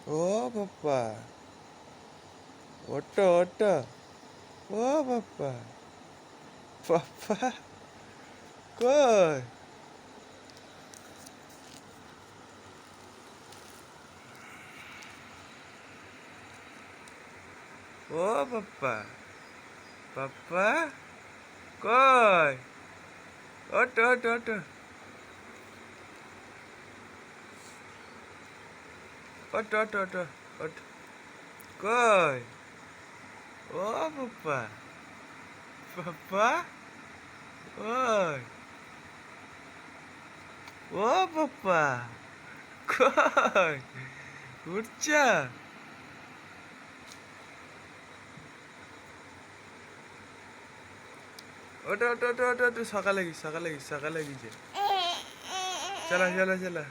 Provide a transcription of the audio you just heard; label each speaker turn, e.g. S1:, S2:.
S1: ও বাপ্পা, ওটো ওটো, ও বাপ্পা, বাপ্পা কই? ও বাপ্পা, বাপ্পা কই? ওটো ওটো ওটো, ওটো ওটো ওটো ওটো, কই? ও বাপ্পা, বাপ্পা ওই, ও বাপ্পা কই? উঠছা? ওটা ওটা ওটা ওটা ওটা, সকালে গিয়েছে, সকালে গিয়েছে, সকালে গিয়েছে। চলা চলা চলা।